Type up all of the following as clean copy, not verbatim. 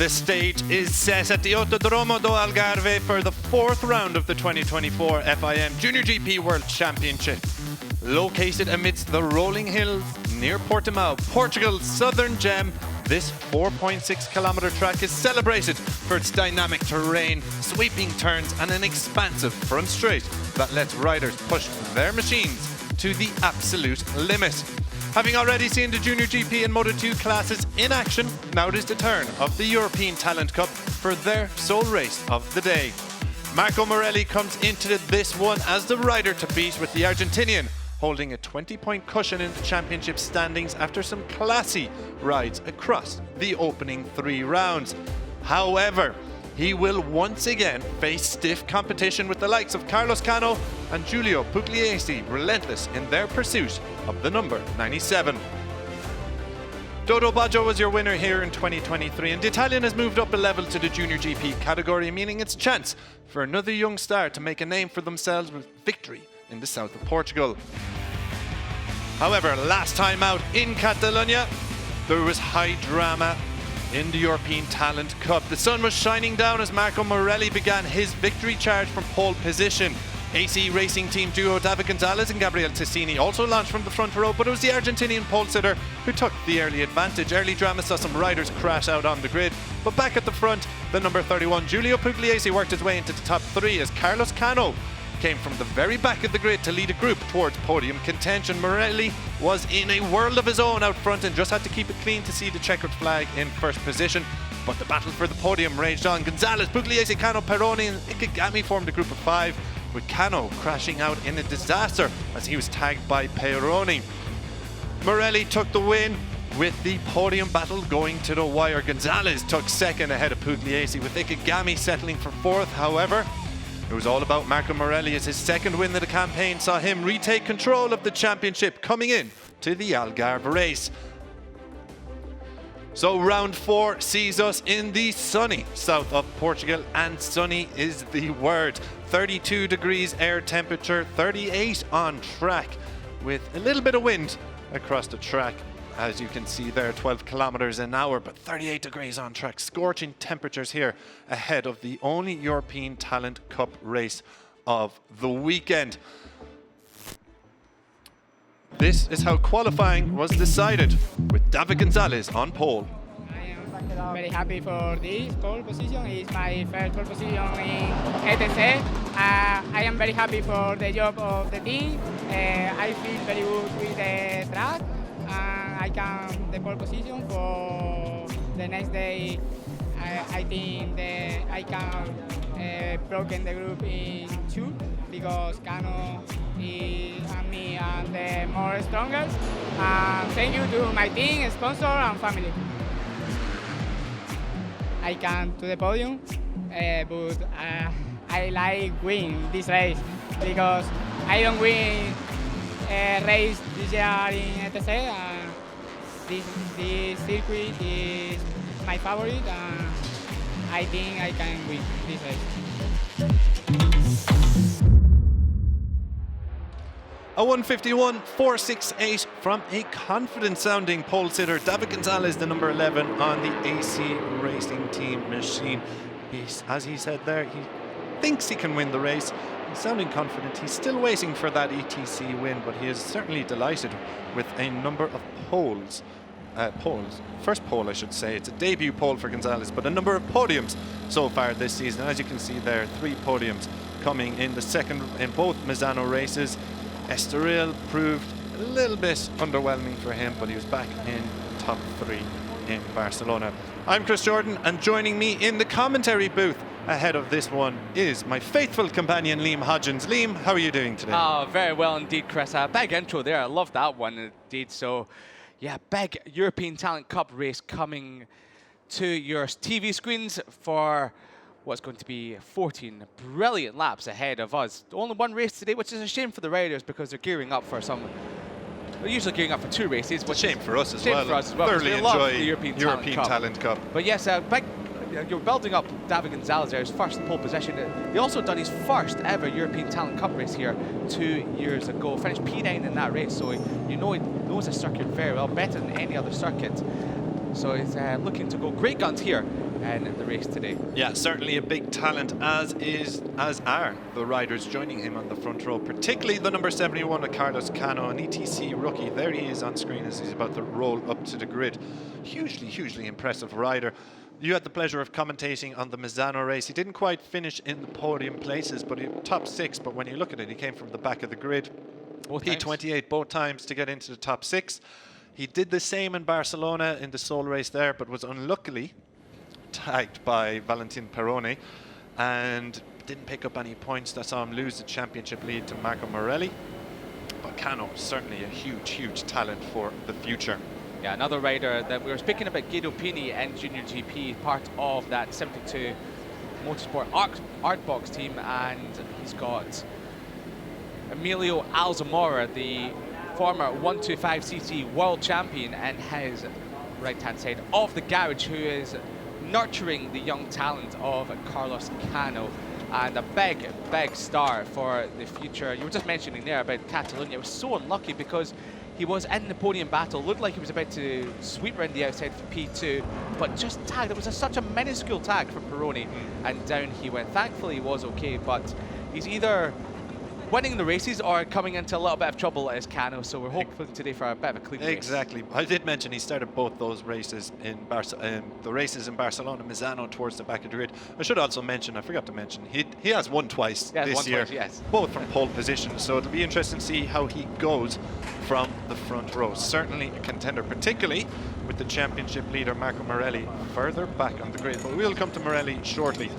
The stage is set at the Autódromo do Algarve for the fourth round of the 2024 FIM Junior GP World Championship. Located amidst the rolling hills near Portimão, Portugal's southern gem, this 4.6-kilometer track is celebrated for its dynamic terrain, sweeping turns and an expansive front straight that lets riders push their machines to the absolute limit. Having already seen the Junior GP and Moto2 classes in action, now it is the turn of the European Talent Cup for their sole race of the day. Marco Morelli comes into this one as the rider to beat, with the Argentinian holding a 20-point cushion in the championship standings after some classy rides across the opening 3 rounds. However, he will once again face stiff competition with the likes of Carlos Cano and Giulio Pugliese, relentless in their pursuit of the number 97. Dodo Baggio was your winner here in 2023, and the Italian has moved up a level to the Junior GP category, meaning it's a chance for another young star to make a name for themselves with victory in the south of Portugal. However, last time out in Catalonia, there was high drama in the European Talent Cup. The sun was shining down as Marco Morelli began his victory charge from pole position. AC Racing Team duo David Gonzalez and Gabriel Tessini also launched from the front row, but it was the Argentinian pole sitter who took the early advantage. Early drama saw some riders crash out on the grid, but back at the front, the number 31 Giulio Pugliese worked his way into the top 3 as Carlos Cano came from the very back of the grid to lead a group towards podium contention. Morelli was in a world of his own out front and just had to keep it clean to see the checkered flag in first position. But the battle for the podium raged on. Gonzalez, Pugliese, Cano, Peroni and Ikegami formed a group of 5, with Cano crashing out in a disaster as he was tagged by Peroni. Morelli took the win with the podium battle going to the wire. Gonzalez took second ahead of Pugliese, with Ikegami settling for 4th. However, it was all about Marco Morelli as his second win of the campaign saw him retake control of the championship coming in to the Algarve race. So round 4 sees us in the sunny south of Portugal, and sunny is the word. 32 degrees air temperature, 38 on track, with a little bit of wind across the track. As you can see there, 12 kilometers an hour, but 38 degrees on track. Scorching temperatures here ahead of the only European Talent Cup race of the weekend. This is how qualifying was decided, with David Gonzalez on pole. I am very happy for this pole position. It's my first pole position in ETC. I am very happy for the job of the team. I feel very good with the track. I can the pole position for the next day. I think that I can broken the group in 2 because Cano and me are the more stronger. Thank you to my team, sponsor and family. I can to the podium, but I like win this race because I don't win a race this year in ETC. This circuit is my favorite, and I think I can win this race. A 151.468 from a confident-sounding pole sitter, David Gonzalez, the number 11 on the AC Racing Team machine. As he said there, he thinks he can win the race. He's sounding confident. He's still waiting for that ETC win, but he is certainly delighted with a number of poles. First pole, I should say. It's a debut pole for Gonzalez, but a number of podiums so far this season. As you can see there, 3 podiums coming in the second in both Misano races. Estoril proved a little bit underwhelming for him, but he was back in the top 3 in Barcelona. I'm Chris Jordan, and joining me in the commentary booth ahead of this one is my faithful companion Liam Hodgins. Liam, how are you doing today? Oh, very well indeed, Chris. Big intro there. I love that one indeed. So, yeah, big European Talent Cup race coming to your TV screens for what's going to be 14 brilliant laps ahead of us. Only one race today, which is a shame for the riders because they're gearing up for some. They're usually gearing up for 2 races. It's a shame for us as well. Thoroughly enjoy the European Talent Cup. But yes, you're building up David Gonzalez there, his first pole position. He also done his first ever European Talent Cup race here 2 years ago. Finished P9 in that race, so he knows the circuit very well, better than any other circuit. So he's looking to go great guns here in the race today. Yeah, certainly a big talent, as are the riders joining him on the front row, particularly the number 71 of Carlos Cano, an ETC rookie. There he is on screen as he's about to roll up to the grid. Hugely impressive rider. You had the pleasure of commentating on the Misano race. He didn't quite finish in the podium places, but he top 6. But when you look at it, he came from the back of the grid. Both P28 both times to get into the top 6. He did the same in Barcelona in the sole race there, but was unluckily tagged by Valentin Peroni and didn't pick up any points. That saw him lose the championship lead to Marco Morelli. But Cano, certainly a huge talent for the future. Yeah, another rider that we were speaking about, Guido Pini and Junior GP, part of that 72 Motorsport Art Box team, and he's got Emilio Alzamora, the former 125cc world champion, and his right-hand side of the garage, who is nurturing the young talent of Carlos Cano, and a big star for the future. You were just mentioning there about Catalonia. It was so unlucky because he was in the podium battle, looked like he was about to sweep around the outside for P2, but just tagged. It was such a minuscule tag for Peroni, and down he went. Thankfully, he was okay, but he's either winning the races or coming into a little bit of trouble as Cano, so we're hoping today for a bit of a clean race. Exactly. I did mention he started both those races in the races in Barcelona, Misano towards the back of the grid. I should also mention, I forgot to mention, he has won twice this year, yes. Both from pole position, so it'll be interesting to see how he goes from the front row. Certainly a contender, particularly with the championship leader Marco Morelli further back on the grid, but we'll come to Morelli shortly.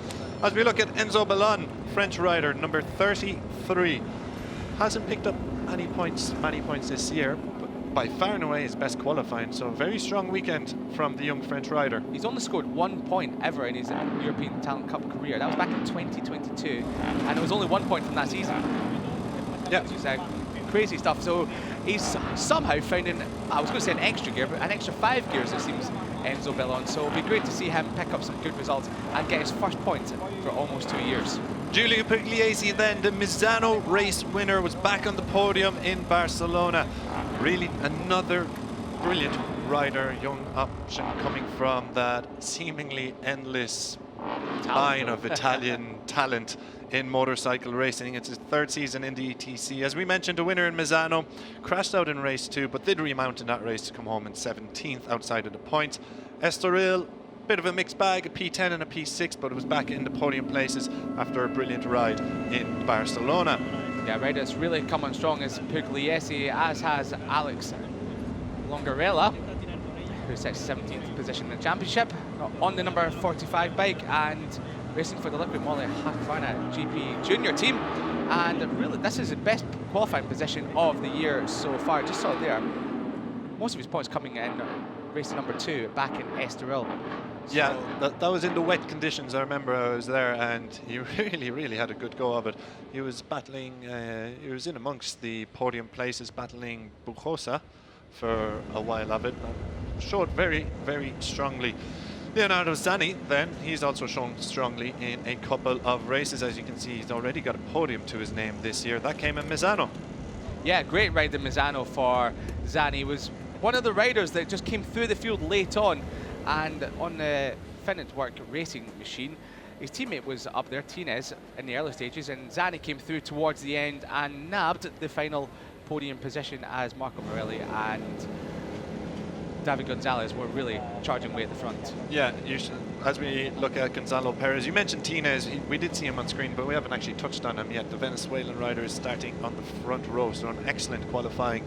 As we look at Enzo Bellon, French rider, number 33, hasn't picked up many points this year, but by far and away his best qualifying, so a very strong weekend from the young French rider. He's only scored 1 point ever in his European Talent Cup career. That was back in 2022, and it was only 1 point from that season. Yeah. Which is crazy stuff. So he's somehow finding, I was going to say an extra gear, but an extra 5 gears, it seems, Enzo Bellon. So it'll be great to see him pick up some good results and get his first point for almost 2 years. Giulio Pugliese then, the Misano race winner, was back on the podium in Barcelona. Really another brilliant rider, young option coming from that seemingly endless line of Italian talent in motorcycle racing. It's his 3rd season in the ETC. As we mentioned, a winner in Misano, crashed out in race 2, but did remount in that race to come home in 17th outside of the points. Estoril, bit of a mixed bag, a P10 and a P6, but it was back in the podium places after a brilliant ride in Barcelona. Yeah, right, it's really come on strong as Pugliese, as has Alex Longarella, who sets 17th position in the championship on the number 45 bike, and racing for the Liquid Moly Husqvarna GP junior team. And really, this is the best qualifying position of the year so far. Just saw there, most of his points coming in race number 2 back in Estoril. So yeah, that was in the wet conditions. I remember I was there, and he really had a good go of it. He was battling, he was in amongst the podium places, battling Bujosa for a while of it. Showed very strongly. Leonardo Zani, then, he's also shown strongly in a couple of races. As you can see, he's already got a podium to his name this year. That came in Misano. Yeah, great ride in Misano for Zani. He was one of the riders that just came through the field late on, and on the Finland Work racing machine, his teammate was up there, Tinez, in the early stages, and Zani came through towards the end and nabbed the final podium position as Marco Morelli and David Gonzalez were really charging away at the front. Yeah, as we look at Gonzalo Perez, you mentioned Tinez. We did see him on screen, but we haven't actually touched on him yet. The Venezuelan rider is starting on the front row, so an excellent qualifying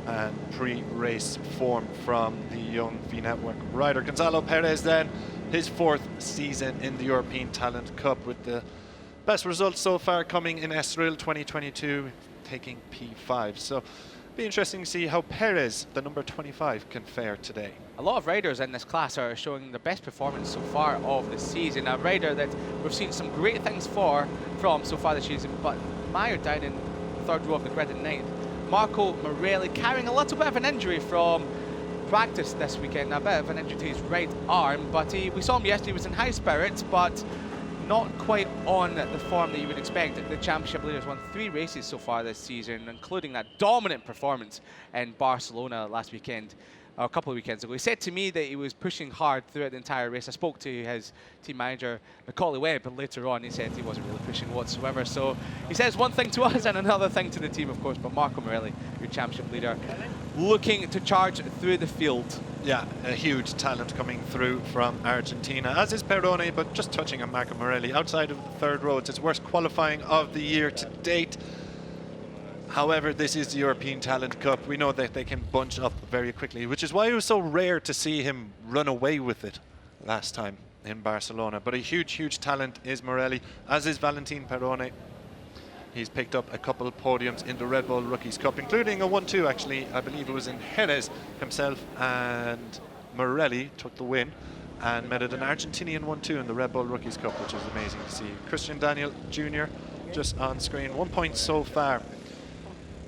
and pre-race form from the young V Network rider. Gonzalo Perez then, his 4th season in the European Talent Cup, with the best results so far coming in Estoril 2022, taking P5. So be interesting to see how Perez, the number 25, can fare today. A lot of riders in this class are showing the best performance so far of the season. A rider that we've seen some great things from so far this season, but mired down in the 3rd row of the grid in 9th. Marco Morelli carrying a little bit of an injury from practice this weekend, a bit of an injury to his right arm, but we saw him yesterday. He was in high spirits, but not quite on the form that you would expect. The championship leaders won 3 races so far this season, including that dominant performance in Barcelona last weekend. a couple of weekends ago. He said to me that he was pushing hard throughout the entire race. I spoke to his team manager, Macaulay Webb, but later on he said he wasn't really pushing whatsoever. So he says one thing to us and another thing to the team, of course. But Marco Morelli, your championship leader, looking to charge through the field. Yeah, a huge talent coming through from Argentina, as is Perrone, but just touching on Marco Morelli, outside of the third row, it's his worst qualifying of the year to date. However, this is the European Talent Cup. We know that they can bunch up very quickly, which is why it was so rare to see him run away with it last time in Barcelona. But a huge, huge talent is Morelli, as is Valentin Perrone. He's picked up a couple of podiums in the Red Bull Rookies Cup, including a 1-2 actually. I believe it was in Jerez. Himself and Morelli took the win and made it an Argentinian 1-2 in the Red Bull Rookies Cup, which is amazing to see. Christian Daniel Jr. just on screen, 1 point so far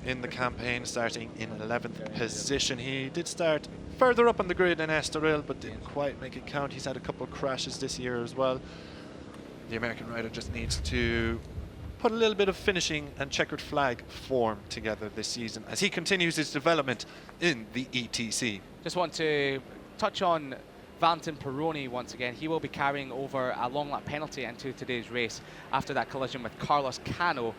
in the campaign, starting in 11th position. He did start further up on the grid in Estoril, but didn't quite make it count. He's had a couple of crashes this year as well. The American rider just needs to put a little bit of finishing and checkered flag form together this season as he continues his development in the ETC. Just want to touch on Valentin Perrone once again. He will be carrying over a long lap penalty into today's race after that collision with Carlos Cano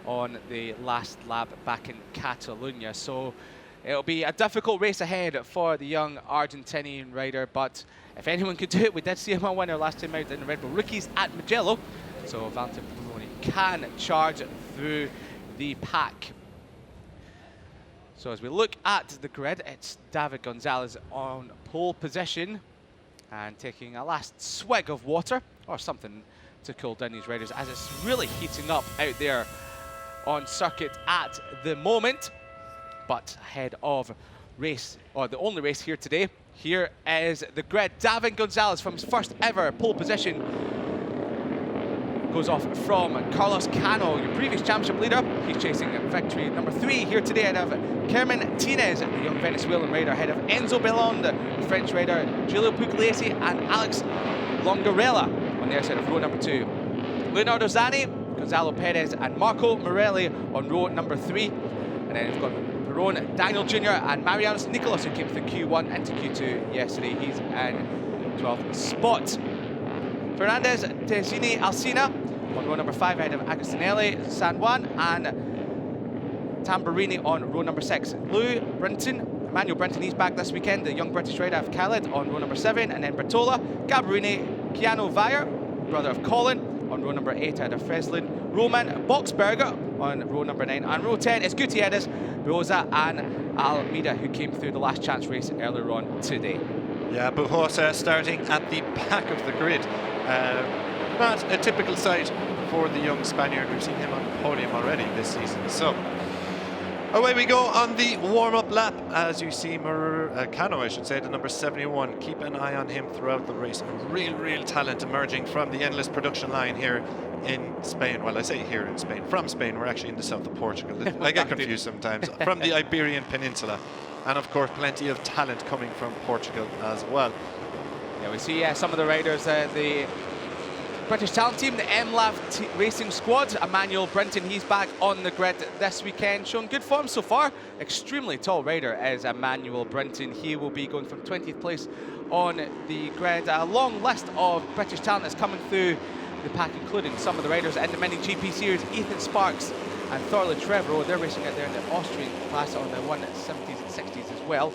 on the last lap back in Catalonia. So it'll be a difficult race ahead for the young Argentinian rider, but if anyone could do it, we did see him a winner last time out in the Red Bull Rookies at Mugello. So Valentin Perrone can charge through the pack. So as we look at the grid, it's David Gonzalez on pole position and taking a last swig of water or something to cool down these riders as it's really heating up out there on circuit at the moment. But ahead of race, or the only race here today, here is the grid. David Gonzalez from his first ever pole position goes off from Carlos Cano, your previous championship leader. He's chasing victory number 3 here today ahead of Kerman Tinez, the young Venezuelan rider, ahead of Enzo Bellon, the French rider, Giulio Pugliese and Alex Longarella on the outside of row number 2. Leonardo Zani, Gonzalo Perez and Marco Morelli on row number 3. And then we've got Perrone, Daniel Jr. and Marianos Nicolas, who came through Q1 into Q2 yesterday. He's in 12th spot. Fernandez Tezzini Alcina on row number 5 ahead of Agostinelli, San Juan and Tamburini on row number 6. Lou Brinton, Emmanuel Brinton, he's back this weekend, the young British rider of Khaled on row number 7, and then Bertola, Gabrini, Keanu Vayer, brother of Colin, on row number 8 ahead of Freslin, Roman Boxberger on row number 9, and row 10 is Gutierrez, Bujosa and Almeida, who came through the last chance race earlier on today. Yeah, Bujosa starting at the back of the grid. Not a typical sight for the young Spaniard. We've seen him on the podium already this season. So away we go on the warm-up lap. As you see, Cano, I should say, the number 71. Keep an eye on him throughout the race. A real talent emerging from the endless production line here in Spain. Well, I say here in Spain. From Spain, we're actually in the south of Portugal. I get confused sometimes. From the Iberian Peninsula. And of course, plenty of talent coming from Portugal as well. Yeah, we see some of the riders, the British talent team, the MLAV Racing Squad. Emmanuel Brinton, he's back on the grid this weekend, showing good form so far. Extremely tall rider is Emmanuel Brinton. He will be going from 20th place on the grid. A long list of British talent is coming through the pack, including some of the riders in the Mini GP series, Ethan Sparks and Thorley Trevorrow. They're racing out there in the Austrian class on the 170s and 60s as well.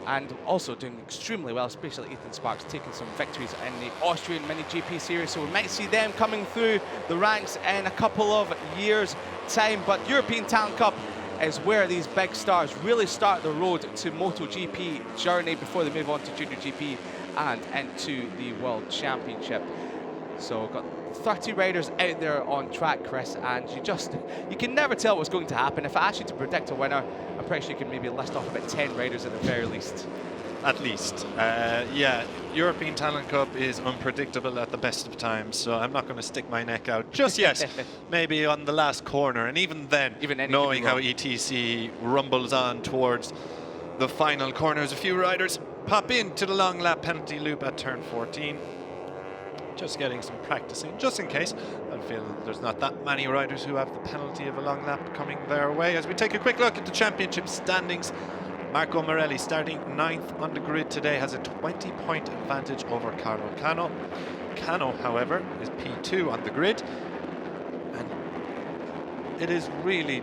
And also doing extremely well, especially Ethan Sparks taking some victories in the Austrian Mini GP series. So we might see them coming through the ranks in a couple of years' time. But European Talent Cup is where these big stars really start the road to MotoGP journey before they move on to JuniorGP and into the World Championship. So we've got 30 riders out there on track, Chris, and you can never tell what's going to happen. If I ask you to predict a winner, I'm pretty sure you can maybe list off about 10 riders at the very least. At least. Yeah, European Talent Cup is unpredictable at the best of times, so I'm not going to stick my neck out just yet. Maybe on the last corner, and even then, knowing how ETC rumbles on towards the final corners, a few riders pop into the long lap penalty loop at turn 14. Just getting some practicing, just in case. I feel there's not that many riders who have the penalty of a long lap coming their way. As we take a quick look at the championship standings, Marco Morelli, starting 9th on the grid today, has a 20-point advantage over Carlo Cano. Cano, however, is P2 on the grid, and it is really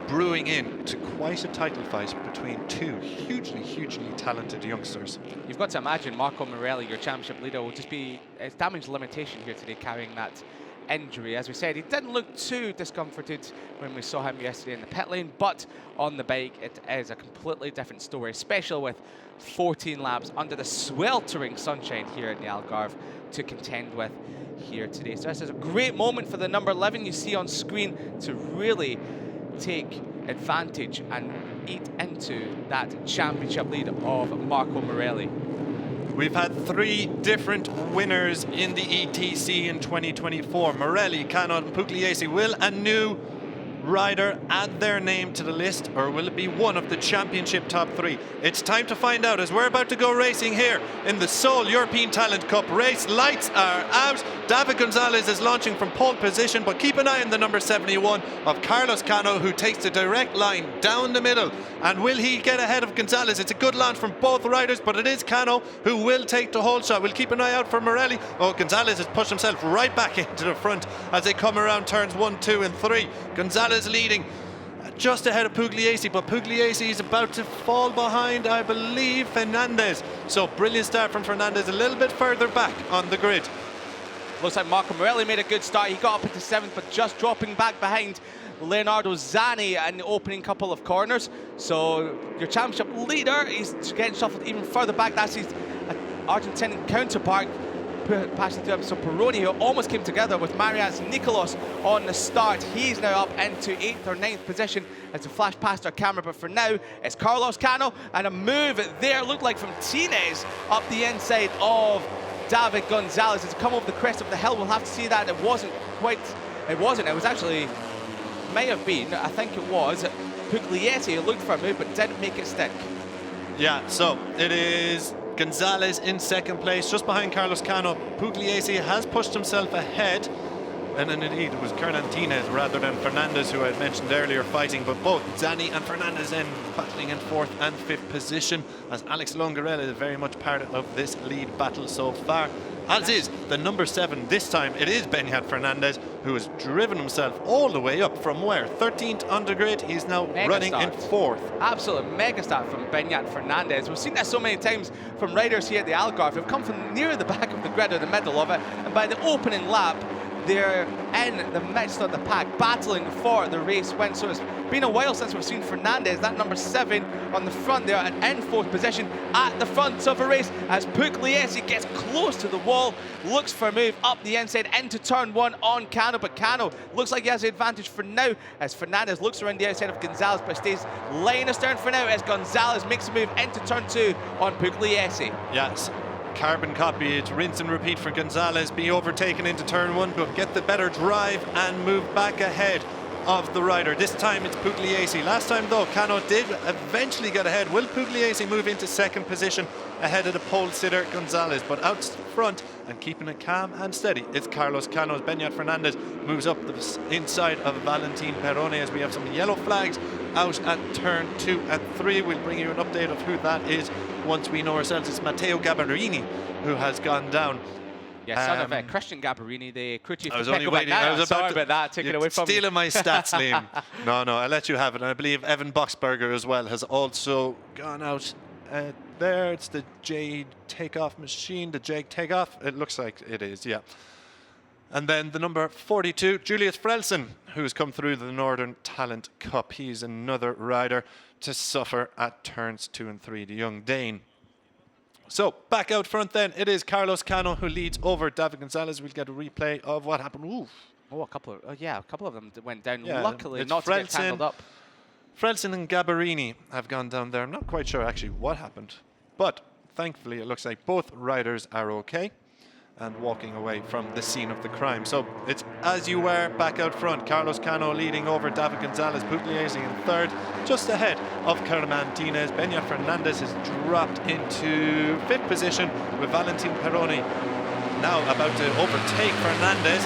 brewing in to quite a title fight between two hugely talented youngsters. You've got to imagine Marco Morelli, your championship leader, will just be it's damage limitation here today, carrying that injury. As we said, he didn't look too discomforted when we saw him yesterday in the pit lane, but on the bike it is a completely different story, especially with 14 laps under the sweltering sunshine here in the Algarve to contend with here today. So this is a great moment for the number 11 you see on screen to really take advantage and eat into that championship lead of Marco Morelli. We've had 3 different winners in the ETC in 2024. Morelli, Cano and Pugliese. Will a new rider add their name to the list, or will it be one of the championship top 3? It's time to find out as we're about to go racing here in the Seoul European Talent Cup race. Lights are out. David Gonzalez is launching from pole position, but keep an eye on the number 71 of Carlos Cano, who takes the direct line down the middle. And will he get ahead of Gonzalez? It's a good launch from both riders, but it is Cano who will take the whole shot. We'll keep an eye out for Morelli. Oh, Gonzalez has pushed himself right back into the front as they come around turns 1, 2 and 3. Gonzalez leading just ahead of Pugliese, but Pugliese is about to fall behind, I believe, Fernandez. So brilliant start from Fernandez, a little bit further back on the grid. Looks like Marco Morelli made a good start. He got up into 7th, but just dropping back behind Leonardo Zani in the opening couple of corners. So your championship leader is getting shuffled even further back. That's his Argentinian counterpart passing through him. So Peroni, who almost came together with Marias Nicolas on the start, he's now up into 8th or 9th position as to flash past our camera. But for now, it's Carlos Cano, and a move there looked like from Tines up the inside of David Gonzalez. It's come over the crest of the hill. We'll have to see that. It wasn't. It was actually, may have been, I think it was, Pugliese who looked for a move but didn't make it stick. Yeah, so it is Gonzalez in 2nd place, just behind Carlos Cano. Pugliese has pushed himself ahead, and then indeed it was Kernan Tines rather than Fernandez, who I had mentioned earlier, fighting, but both Zani and Fernandez in battling in 4th and 5th position, as Alex Longarella is very much part of this lead battle so far. As is the number 7 this time. It is Beñat Fernandez, who has driven himself all the way up from where? 13th on the grid. He's now running in 4th. Absolute mega start from Beñat Fernandez. We've seen that so many times from riders here at the Algarve who've come from near the back of the grid or the middle of it, and by the opening lap they're in the midst of the pack, battling for the race win. So it's been a while since we've seen Fernandez, that number 7 on the front there, and in 4th position at the front of a race as Pugliese gets close to the wall, looks for a move up the inside into turn 1 on Cano, but Cano looks like he has the advantage for now as Fernandez looks around the outside of Gonzalez but stays line astern for now as Gonzalez makes a move into turn 2 on Pugliese. Yes. Carbon copy, it's rinse and repeat for Gonzalez, be overtaken into turn 1, but get the better drive and move back ahead of the rider. This time it's Pugliese. Last time though, Cano did eventually get ahead. Will Pugliese move into 2nd position ahead of the pole sitter Gonzalez? But out front and keeping it calm and steady, it's Carlos Cano. Beñat Fernandez moves up the inside of Valentin Peroni as we have some yellow flags out at turn 2 and 3. We'll bring you an update of who that is once we know ourselves. It's Matteo Gabarini who has gone down. Yeah, son of Christian Gabarini, the crew chief. I was only waiting. I was about that. Take it away from stealing my stats, Liam. No, I'll let you have it. And I believe Evan Boxberger as well has also gone out there. It's the Jade takeoff machine, the Jade takeoff. It looks like it is, yeah. And then the number 42, Julius Frelsen, who's come through the Northern Talent Cup. He's another rider to suffer at turns 2 and 3, the young Dane. So back out front then, it is Carlos Cano who leads over David Gonzalez. We'll get a replay of what happened. Ooh. Oh, a couple of them went down. Yeah, luckily not to get tangled up. Frelsen and Gabarini have gone down there. I'm not quite sure actually what happened, but thankfully it looks like both riders are okay and walking away from the scene of the crime. So it's as you were back out front. Carlos Cano leading over David Gonzalez, Pugliese in 3rd, just ahead of Kernan Tines. Beñat Fernandez has dropped into 5th position with Valentin Peroni now about to overtake Fernandez.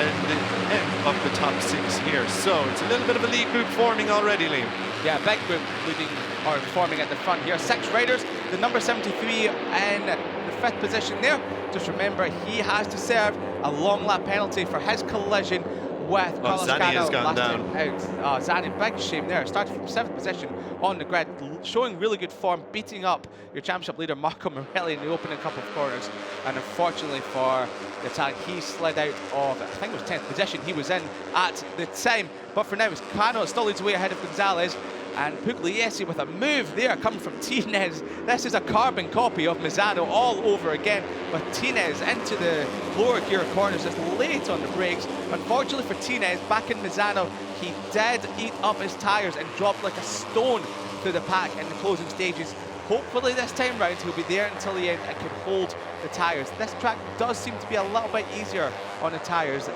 the end of the top 6 here. So it's a little bit of a lead group forming already, Liam. Yeah, big group leading or forming at the front here. 6 riders, the number 73 in the 5th position there. Just remember, he has to serve a long lap penalty for his collision with Carlos Zani Cano has gone last down. time out. Zani, big shame there. Started from 7th position on the grid, showing really good form, beating up your championship leader Marco Morelli in the opening couple of corners. And unfortunately for the Italian, he slid out of, I think it was 10th position he was in at the time. But for now, it's Cano still leads away ahead of Gonzalez. And Pugliese with a move there coming from Tinez. This is a carbon copy of Misano all over again. But Tinez into the lower gear corners just late on the brakes. Unfortunately for Tinez, back in Misano, he did eat up his tyres and dropped like a stone through the pack in the closing stages. Hopefully this time round he'll be there until the end and can hold the tyres. This track does seem to be a little bit easier on the tyres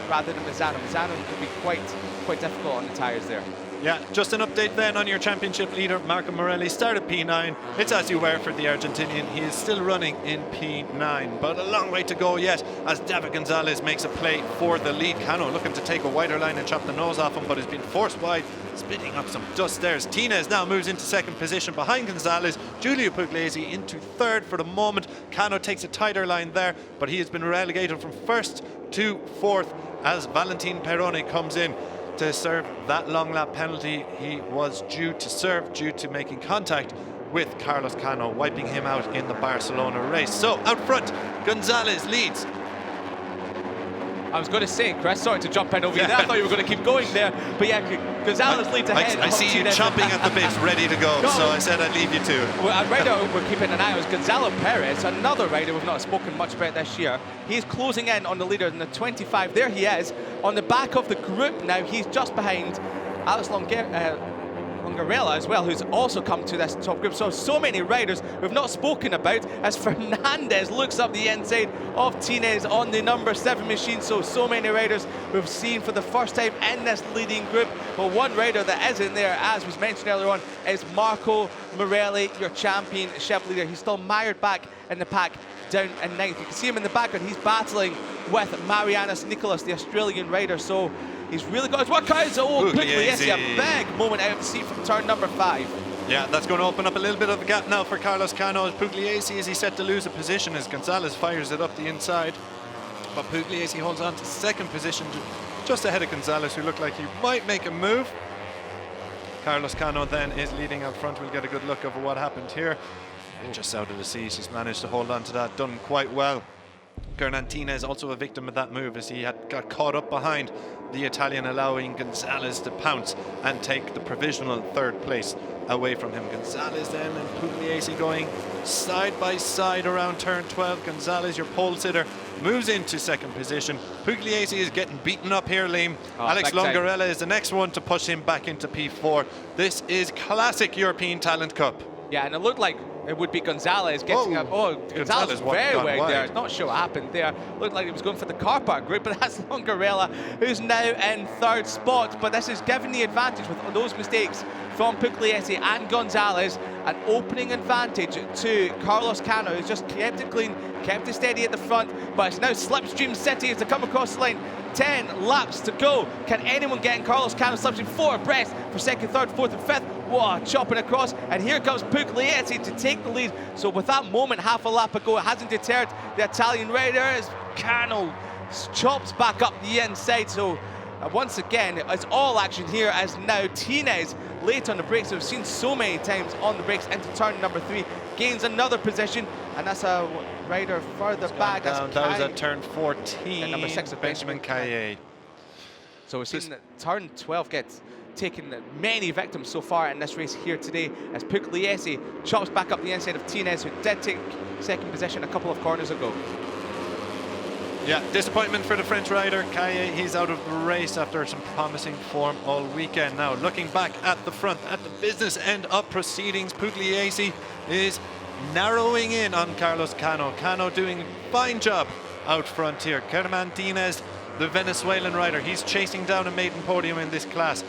rather than Misano. Misano could be quite difficult on the tyres there. Yeah, just an update then on your championship leader, Marco Morelli. Started P9. It's as you were for the Argentinian. He is still running in P9, but a long way to go yet as David Gonzalez makes a play for the lead. Cano looking to take a wider line and chop the nose off him, but has been forced wide, spitting up some dust there. Tinez now moves into 2nd position behind Gonzalez. Giulio Pugliese into 3rd for the moment. Cano takes a tighter line there, but he has been relegated from 1st to 4th as Valentin Peroni comes in to serve that long lap penalty he was due to serve due to making contact with Carlos Cano, wiping him out in the Barcelona race. So out front, Gonzalez leads. I was going to say, Chris, sorry to jump in over you there. I thought you were going to keep going there. But yeah, Gonzalez leads ahead. I see you chomping at the bit, ready to go. So I said I'd leave you to it. Well, a rider we're keeping an eye on is Gonzalo Perez, another rider we've not spoken much about this year. He's closing in on the leader in the 25. There he is, on the back of the group now. He's just behind Alex Longarella as well, who's also come to this top group. So many riders we've not spoken about as Fernandez looks up the inside of Tinez on the number 7 machine. So many riders we've seen for the first time in this leading group. But one rider that is in there, as was mentioned earlier on, is Marco Morelli, your championship leader. He's still mired back in the pack down in 9th. You can see him in the background. He's battling with Marianas Nicholas, the Australian rider. So he's really got his work out. Pugliese, a big moment out of the seat from turn number 5. Yeah, that's going to open up a little bit of a gap now for Carlos Cano. Pugliese is he set to lose a position as Gonzalez fires it up the inside. But Pugliese holds on to 2nd position, just ahead of Gonzalez, who looked like he might make a move. Carlos Cano then is leading out front. We'll get a good look over what happened here. And just out of the seas, he's managed to hold on to that, done quite well. Gernan Tinez also a victim of that move as he got caught up behind the Italian, allowing Gonzalez to pounce and take the provisional 3rd place away from him. Gonzalez then and Pugliese going side by side around turn 12. Gonzalez, your pole sitter, moves into 2nd position. Pugliese is getting beaten up here, Liam. Alex Longarella is the next one to push him back into P4. This is classic European Talent Cup. Yeah, and it looked like it would be Gonzalez getting up. Oh, Gonzalez very wide there. Not sure what happened there. Looked like he was going for the car park group, but that's Longarella, who's now in 3rd spot. But this is giving the advantage with those mistakes from Pugliese and Gonzalez. An opening advantage to Carlos Cano, who's just kept it clean, kept it steady at the front. But it's now Slipstream City as they come across the line. 10 laps to go. Can anyone get in Carlos Cano? Slipstream 4 abreast for 2nd, 3rd, 4th and 5th. Whoa, chopping across, and here comes Pugliese to take the lead. So with that moment half a lap ago, it hasn't deterred the Italian rider as Cano chops back up the inside. So once again, it's all action here as now Tinez late on the brakes. We've seen so many times on the brakes into turn number 3, gains another position, and that's a rider further back. That was at turn 14. Number 6 of Benjamin Caillet. So we've seen that turn 12 gets taken many victims so far in this race here today as Pugliese chops back up the inside of Tinez, who did take 2nd position a couple of corners ago. Yeah, disappointment for the French rider Caillet. He's out of the race after some promising form all weekend. Now looking back at the front, at the business end of proceedings, Pugliese is narrowing in on Carlos Cano. Cano doing a fine job out front here. Germán Tinez, the Venezuelan rider, he's chasing down a maiden podium in this class.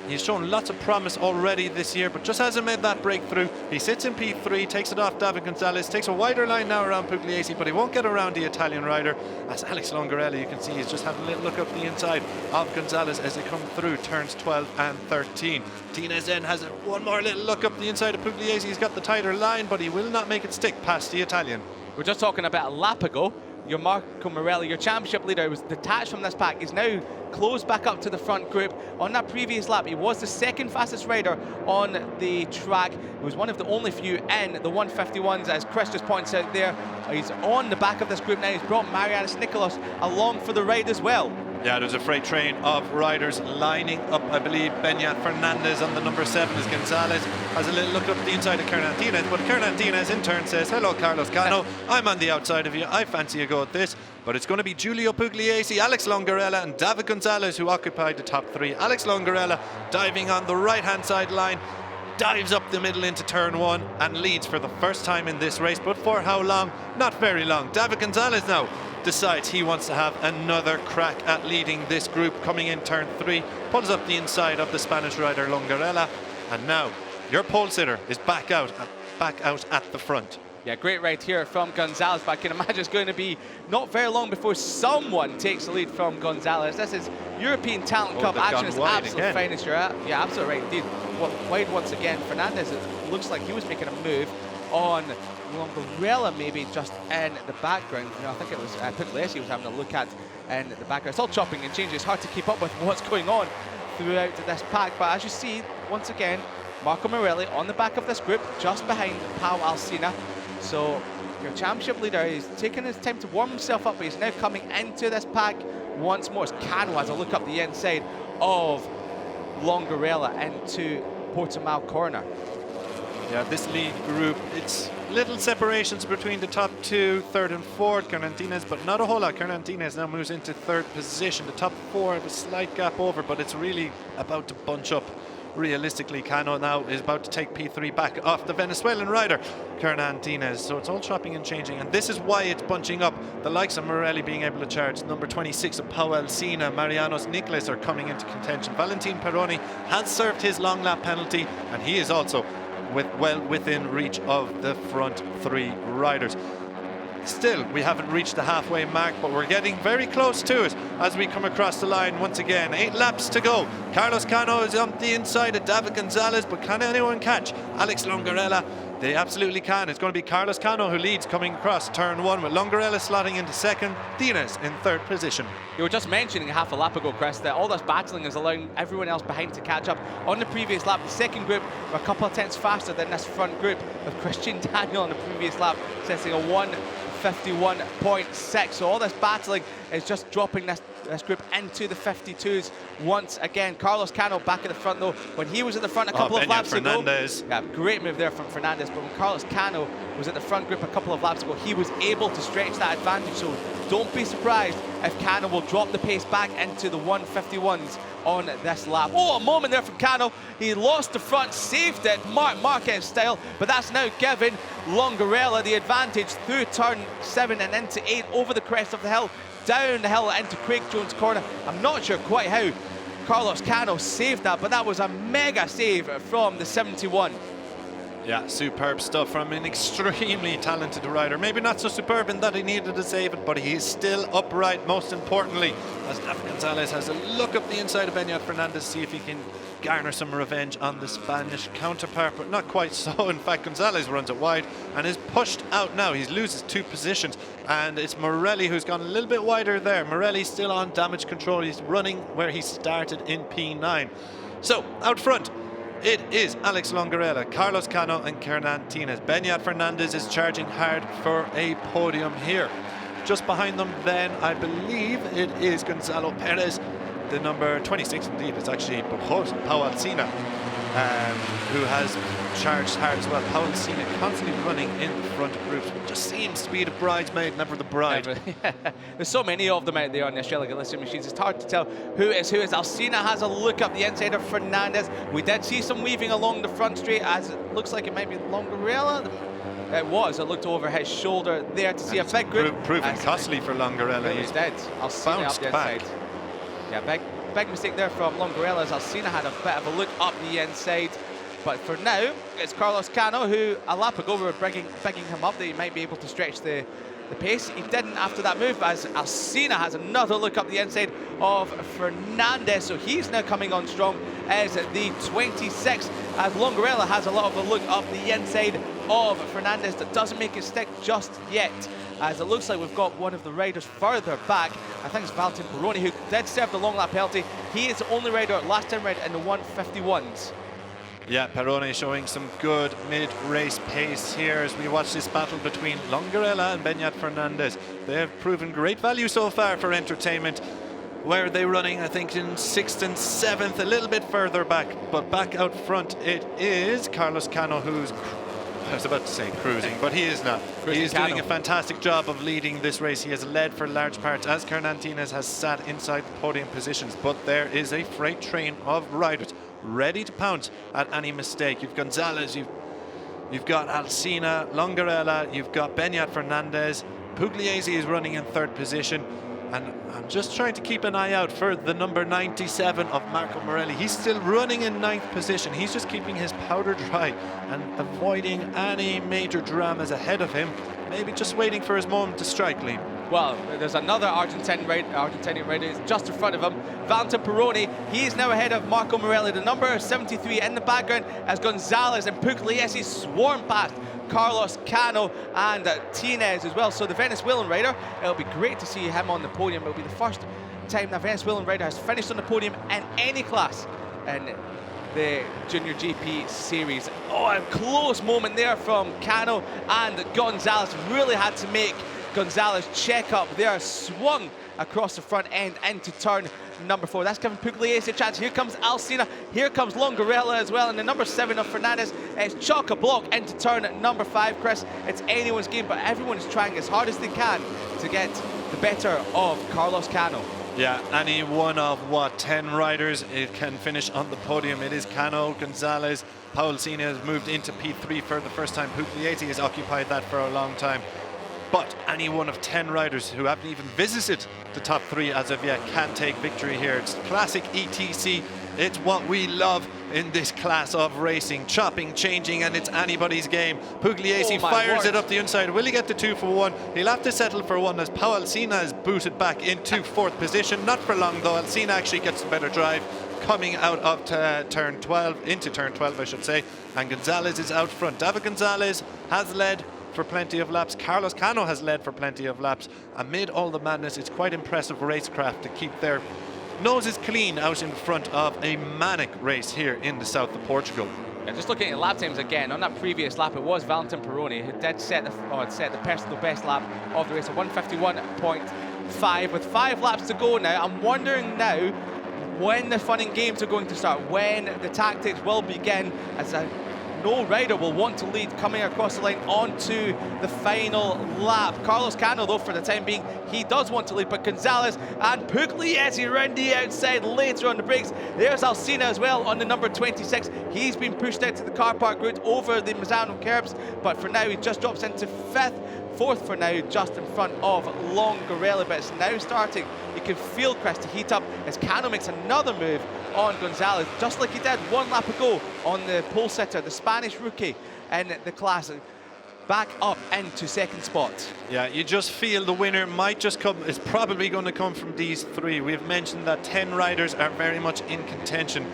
He's shown lots of promise already this year, but just hasn't made that breakthrough. He sits in P3, takes it off David Gonzalez, takes a wider line now around Pugliese, but he won't get around the Italian rider. As Alex Longarella, you can see he's just having a little look up the inside of Gonzalez as they come through turns 12 and 13. Tinez then has one more little look up the inside of Pugliese. He's got the tighter line, but he will not make it stick past the Italian. We're just talking about a lap ago. Your Marco Morelli, your championship leader, was detached from this pack. He's now closed back up to the front group. On that previous lap, he was the second fastest rider on the track. He was one of the only few in the 151s, as Chris just points out there. He's on the back of this group now. He's brought Marianis Nicolas along for the ride as well. Yeah, there's a freight train of riders lining up. I believe Beñat Fernandez on the number 7 as Gonzalez has a little look up the inside of Kernan Tinez, but Kernan Tinez in turn says, hello Carlos Cano, I'm on the outside of you, I fancy a go at this, but it's going to be Giulio Pugliese, Alex Longarella and David Gonzalez who occupied the top 3. Alex Longarella diving on the right hand side line, dives up the middle into turn 1 and leads for the first time in this race, but for how long? Not very long. David Gonzalez now decides he wants to have another crack at leading this group, coming in turn 3, pulls up the inside of the Spanish rider Longarella, and now your pole sitter is back out at the front. Yeah, great ride here from Gonzalez, but I can imagine it's going to be not very long before someone takes the lead from Gonzalez. This is European Talent Cup action. It's absolute finest. You're at. Yeah, absolutely right indeed. Wide once again. Fernandez, it looks like he was making a move on Longarella, maybe just in the background. You know, I think it was Pugliese he was having a look at in the background. It's all chopping and changing. It's hard to keep up with what's going on throughout this pack, but as you see, once again, Marco Morelli on the back of this group, just behind Pau Alsina. So your championship leader is taking his time to warm himself up, but he's now coming into this pack once more. As Cano has a look up the inside of Longarella into Portimão corner. Yeah, this lead group, it's little separations between the top 2, 3rd and 4th, Kernan Tinez, but not a whole lot. Kernan Tinez now moves into 3rd position. The top 4 have a slight gap over, but it's really about to bunch up. Realistically, Cano now is about to take P3 back off the Venezuelan rider, Kernan Tinez. So it's all chopping and changing, and this is why it's bunching up. The likes of Morelli being able to charge. Number 26 of Pau Alsina, Marianos Nicolas are coming into contention. Valentin Peroni has served his long lap penalty, and he is also well within reach of the front 3 riders. Still, we haven't reached the halfway mark, but we're getting very close to it as we come across the line once again. 8 laps to go. Carlos Cano is on the inside of David Gonzalez, but can anyone catch Alex Longarella? They absolutely can. It's going to be Carlos Cano who leads coming across turn 1, with Longarella slotting into 2nd, Tinez in 3rd position. You were just mentioning half a lap ago, Chris, that all this battling is allowing everyone else behind to catch up. On the previous lap, the second group were a couple of tenths faster than this front group, with Christian Daniel on the previous lap setting a 1:51.6. So all this battling is just dropping this group into the 52s once again. Carlos Cano back at the front though. When he was at the front a couple of laps ago, yeah, great move there from Fernandez, but when Carlos Cano was at the front group a couple of laps ago, he was able to stretch that advantage. So don't be surprised if Cano will drop the pace back into the 151s on this lap. Oh, a moment there from Cano. He lost the front, saved it, Marc Marquez style, but that's now given Longarella the advantage through turn 7 and into 8, over the crest of the hill, down the hill into Craig Jones corner. I'm not sure quite how Carlos Cano saved that, but that was a mega save from the 71. Yeah, superb stuff from an extremely talented rider. Maybe not so superb in that he needed to save it, but he's still upright, most importantly, as David Gonzalez has a look up the inside of Beñat Fernandez, see if he can garner some revenge on the Spanish counterpart, but not quite so. In fact, Gonzalez runs it wide and is pushed out now. He loses 2 positions, and it's Morelli who's gone a little bit wider there. Morelli still on damage control. He's running where he started in P9. So, out front, it is Alex Longarella, Carlos Cano and Kernan Tinez. Beñat Fernandez is charging hard for a podium here. Just behind them then, I believe it is Gonzalo Perez, the number 26 indeed. It's actually Pau Alsina who has charged hard as well. Pau Alsina constantly running in front of groups, but just seems to be the bridesmaid, never the bride. There's so many of them out there on the Australia Galicia machines. It's hard to tell who is who. Alsina has a look up the inside of Fernandez. We did see some weaving along the front straight, as it looks like it might be Longarella. It looked over his shoulder there to see a big group. Proving costly for Longarella. He's dead. Alsina up the inside. Yeah, big mistake there from Longarella, as Alcina had a bit of a look up the inside. But for now, it's Carlos Cano, who a lap ago we were bigging him up that he might be able to stretch the pace. He didn't after that move, as Alcina has another look up the inside of Fernandez. So he's now coming on strong as the 26, as Longarella has a lot of a look up the inside of Fernandez that doesn't make it stick just yet, as it looks like we've got one of the riders further back. I think it's Valentin Peroni, who did serve the long lap penalty. He is the only rider last time rid in the 151s. Yeah, Peroni showing some good mid-race pace here as we watch this battle between Longarella and Beñat Fernandez. They have proven great value so far for entertainment. Where are they running? I think in 6th and 7th, a little bit further back, but back out front it is Carlos Cano, who's, I was about to say cruising, but he is not. He is doing a fantastic job of leading this race. He has led for large parts as Carnantines has sat inside the podium positions, but there is a freight train of riders ready to pounce at any mistake. You've Gonzalez, you've got Alcina, Longarella, you've got Beñat Fernandez. Pugliese is running in 3rd position, and I'm just trying to keep an eye out for the number 97 of Marco Morelli. He's still running in 9th position. He's just keeping his powder dry and avoiding any major dramas ahead of him. Maybe just waiting for his moment to strike, Liam. Well, there's another Argentinian rider just in front of him, Valentin Peroni. He is now ahead of Marco Morelli, the number 73 in the background, as Gonzalez and Pugliese swarm past Carlos Cano and Tinez as well. So the Venezuelan rider, it'll be great to see him on the podium. It'll be the first time the Venezuelan rider has finished on the podium in any class in the Junior GP series. Oh, a close moment there from Cano and Gonzalez. Really had to make Gonzalez check up there, swung across the front end into turn number 4. That's giving Pugliese a chance. Here comes Alcina, here comes Longarella as well, and the number 7 of Fernandez is chock-a-block into turn number 5. Chris, it's anyone's game, but everyone is trying as hard as they can to get the better of Carlos Cano. Yeah, any one of 10 riders it can finish on the podium. It is Cano, Gonzalez, Alcina has moved into P3 for the first time. Pugliese has occupied that for a long time. But any one of 10 riders who haven't even visited the top 3 as of yet can take victory here. It's classic ETC. It's what we love in this class of racing. Chopping, changing, and it's anybody's game. Pugliese fires it up the inside. Will he get the 2 for 1? He'll have to settle for 1 as Pau Alcina is booted back into 4th position. Not for long though. Alcina actually gets a better drive coming out of turn 12, into turn 12 I should say. And Gonzalez is out front. David Gonzalez has led for plenty of laps. Carlos Cano has led for plenty of laps. Amid all the madness, it's quite impressive racecraft to keep their noses clean out in front of a manic race here in the south of Portugal. Yeah, just looking at lap times again, on that previous lap, it was Valentin Peroni who did set the personal best lap of the race, a 151.5. With 5 laps to go now, I'm wondering now when the fun and games are going to start, when the tactics will begin, as no rider will want to lead coming across the line onto the final lap. Carlos Cano, though, for the time being, he does want to lead, but Gonzalez and Pugliese around the outside later on the brakes. There's Alcina as well on the number 26. He's been pushed out to the car park route over the Mazzano curbs, but for now he just drops into 5th. 4th for now, just in front of Longarella, but it's now starting. You can feel Chris to heat up as Cano makes another move on Gonzalez, just like he did 1 lap ago on the pole sitter, the Spanish rookie in the class, back up into 2nd spot. Yeah, you just feel the winner might just come, is probably going to come from these 3. We've mentioned that 10 riders are very much in contention,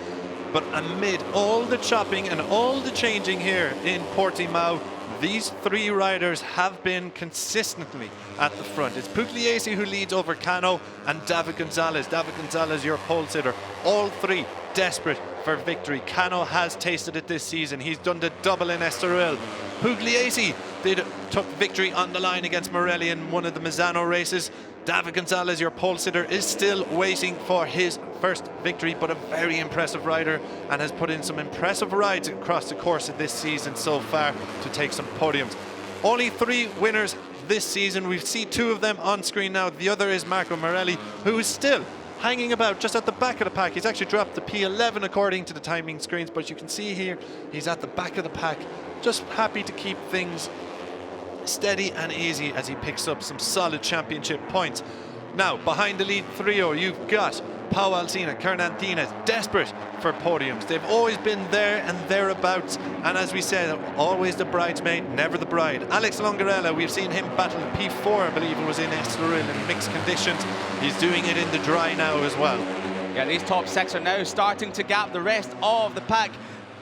but amid all the chopping and all the changing here in Portimão, these 3 riders have been consistently at the front. It's Pugliese who leads over Cano and David Gonzalez. David Gonzalez, your pole sitter. All 3 desperate for victory. Cano has tasted it this season. He's done the double in Estoril. Pugliese took victory on the line against Morelli in one of the Mazzano races. David Gonzalez, your pole sitter, is still waiting for his first victory, but a very impressive rider and has put in some impressive rides across the course of this season so far to take some podiums. Only 3 winners this season. We see 2 of them on screen now. The other is Marco Morelli, who is still hanging about just at the back of the pack. He's actually dropped the P11 according to the timing screens, but you can see here he's at the back of the pack, just happy to keep things steady and easy as he picks up some solid championship points. Now, behind the lead trio, you've got Pau Alsina, Martinez, desperate for podiums. They've always been there and thereabouts, and as we said, always the bridesmaid, never the bride. Alex Longarella, we've seen him battle P4, I believe it was in Estoril in mixed conditions. He's doing it in the dry now as well. Yeah, these top six are now starting to gap the rest of the pack.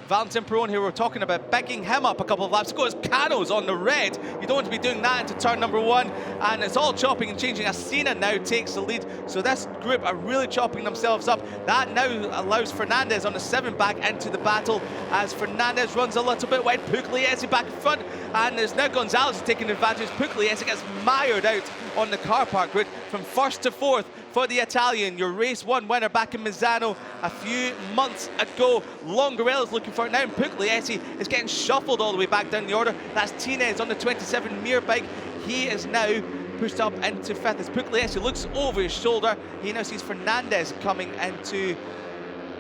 Valentin Perron, who we're talking about, bigging him up a couple of laps ago, as Cano's on the red. You don't want to be doing that into turn number one, and it's all chopping and changing. Alsina now takes the lead, so this group are really chopping themselves up. That now allows Fernandez on the 7 back into the battle, as Fernandez runs a little bit wide. Pugliese back in front, and there's now Gonzalez taking advantage. Pugliese gets mired out on the car park grid from first to fourth. For the Italian, your race one winner back in Misano a few months ago. Longarella's looking for it now, and Pugliese is getting shuffled all the way back down the order. That's Tinez on the 27 Mir bike. He is now pushed up into fifth as Pugliese looks over his shoulder. He now sees Fernandez coming into...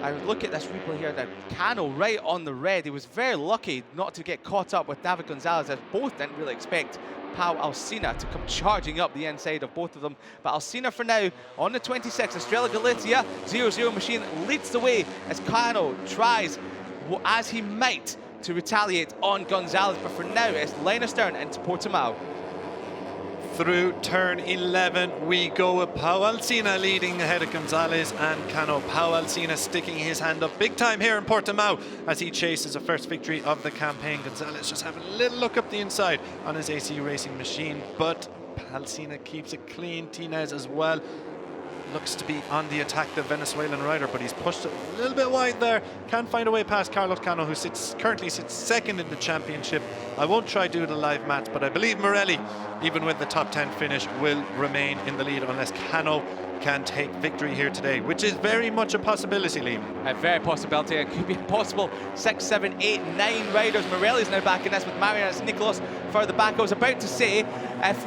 I would look at this replay here now. Cano right on the red. He was very lucky not to get caught up with David Gonzalez, as both didn't really expect Pau Alsina to come charging up the inside of both of them. But Alsina for now on the 26. Estrella Galicia 0-0 machine leads the way as Cano tries as he might to retaliate on Gonzalez. But for now it's line astern into Portimão. Through turn 11 we go with Pau Alsina leading ahead of Gonzalez and Cano. Pau Alsina sticking his hand up big time here in Portimão as he chases a first victory of the campaign. Gonzalez just having a little look up the inside on his AC Racing machine, but Alsina keeps it clean. Tinez as well looks to be on the attack, the Venezuelan rider, but he's pushed it a little bit wide there. Can't find a way past Carlos Cano, who currently sits second in the championship. I won't try do the live maths, but I believe Morelli, even with the top 10 finish, will remain in the lead unless Cano can take victory here today, which is very much a possibility, Liam. A very possibility. It could be possible. 6, 7, 8, 9 riders. Morelli's now back in this with Marius Nicolas further back. I was about to say, if